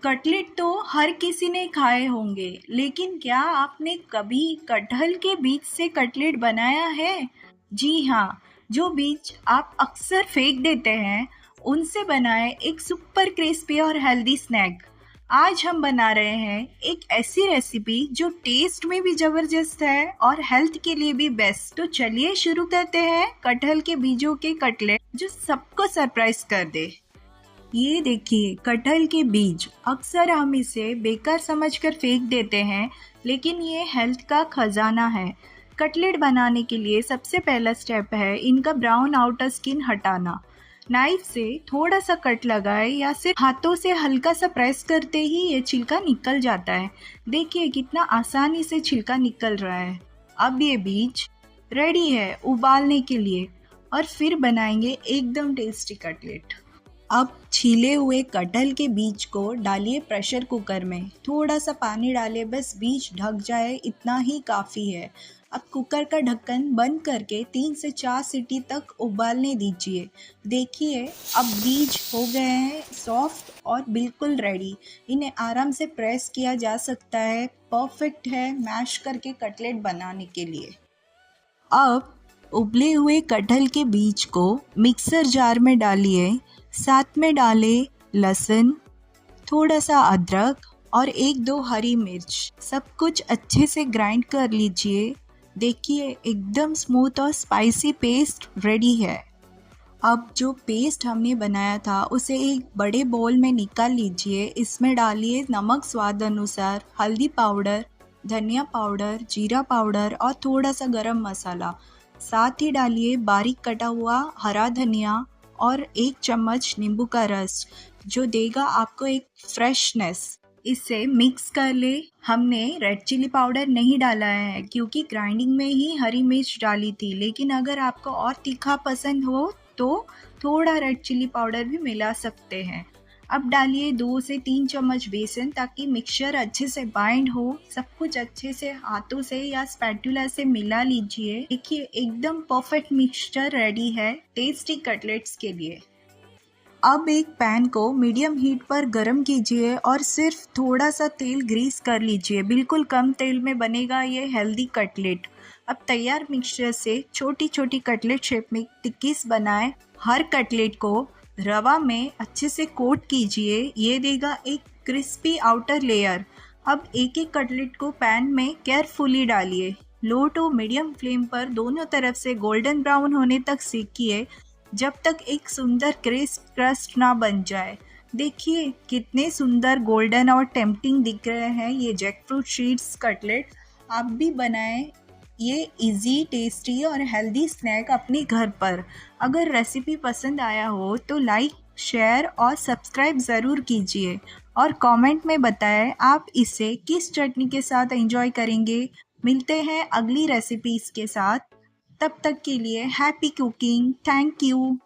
Cutlet तो हर किसी ने खाए होंगे, लेकिन क्या आपने कभी कटहल के बीज से कटलेट बनाया है? जी हाँ, जो बीज आप अक्सर फेंक देते हैं, उनसे बनाए एक सुपर क्रिस्पी और हेल्दी स्नैक। आज हम बना रहे हैं एक ऐसी रेसिपी जो टेस्ट में भी जबरदस्त है और हेल्थ के लिए भी बेस्ट। तो चलिए शुरू करते हैं कटहल के बीजों के कटलेट जो सबको सरप्राइज कर दे। ये देखिए कटहल के बीज। अक्सर हम इसे बेकार समझकर फेंक देते हैं, लेकिन ये हेल्थ का खजाना है। कटलेट बनाने के लिए सबसे पहला स्टेप है इनका ब्राउन आउटर स्किन हटाना। नाइफ से थोड़ा सा कट लगाए या सिर्फ हाथों से हल्का सा प्रेस करते ही ये छिलका निकल जाता है। देखिए कितना आसानी से छिलका निकल रहा है। अब ये बीज रेडी है उबालने के लिए और फिर बनाएंगे एकदम टेस्टी कटलेट। अब छीले हुए कटहल के बीज को डालिए प्रेशर कुकर में। थोड़ा सा पानी डालें, बस बीज ढक जाए इतना ही काफ़ी है। अब कुकर का ढक्कन बंद करके 3 से 4 सीटी तक उबालने दीजिए। देखिए अब बीज हो गए हैं सॉफ्ट और बिल्कुल रेडी। इन्हें आराम से प्रेस किया जा सकता है। परफेक्ट है मैश करके कटलेट बनाने के लिए। अब उबले हुए कटहल के बीज को मिक्सर जार में डालिए। साथ में डालें लहसुन, थोड़ा सा अदरक और 1-2 हरी मिर्च। सब कुछ अच्छे से ग्राइंड कर लीजिए। देखिए एकदम स्मूथ और स्पाइसी पेस्ट रेडी है। अब जो पेस्ट हमने बनाया था उसे एक बड़े बोल में निकाल लीजिए। इसमें डालिए नमक स्वाद अनुसार, हल्दी पाउडर, धनिया पाउडर, जीरा पाउडर और थोड़ा सा गरम मसाला। साथ ही डालिए बारीक कटा हुआ हरा धनिया और 1 चम्मच नींबू का रस, जो देगा आपको एक फ्रेशनेस। इसे मिक्स कर ले। हमने रेड चिली पाउडर नहीं डाला है क्योंकि ग्राइंडिंग में ही हरी मिर्च डाली थी, लेकिन अगर आपको और तीखा पसंद हो तो थोड़ा रेड चिली पाउडर भी मिला सकते हैं। अब डालिए 2 से 3 चम्मच बेसन ताकि मिक्सचर अच्छे से बाइंड हो। सब कुछ अच्छे से हाथों से या स्पैटुला से मिला लीजिए। देखिए एकदम परफेक्ट मिक्सचर रेडी है टेस्टी कटलेट्स के लिए। अब एक पैन को मीडियम हीट पर गरम कीजिए और सिर्फ थोड़ा सा तेल ग्रीस कर लीजिए। बिल्कुल कम तेल में बनेगा ये हेल्दी कटलेट। अब तैयार मिक्सचर से छोटी छोटी कटलेट शेप में टिक्कीज बनाएं। हर कटलेट को रवा में अच्छे से कोट कीजिए। ये देगा एक क्रिस्पी आउटर लेयर। अब एक एक कटलेट को पैन में केयरफुली डालिए। लो टू मीडियम फ्लेम पर दोनों तरफ से गोल्डन ब्राउन होने तक सेकिए, जब तक एक सुंदर क्रिस्प क्रस्ट ना बन जाए। देखिए कितने सुंदर गोल्डन और टेम्पटिंग दिख रहे हैं ये जैकफ्रूट शीट्स कटलेट। आप भी बनाएं ये इजी, टेस्टी और हेल्दी स्नैक अपने घर पर। अगर रेसिपी पसंद आया हो तो लाइक, शेयर और सब्सक्राइब ज़रूर कीजिए और कमेंट में बताएं आप इसे किस चटनी के साथ एंजॉय करेंगे। मिलते हैं अगली रेसिपीज़ के साथ। तब तक के लिए हैप्पी कुकिंग। Thank you.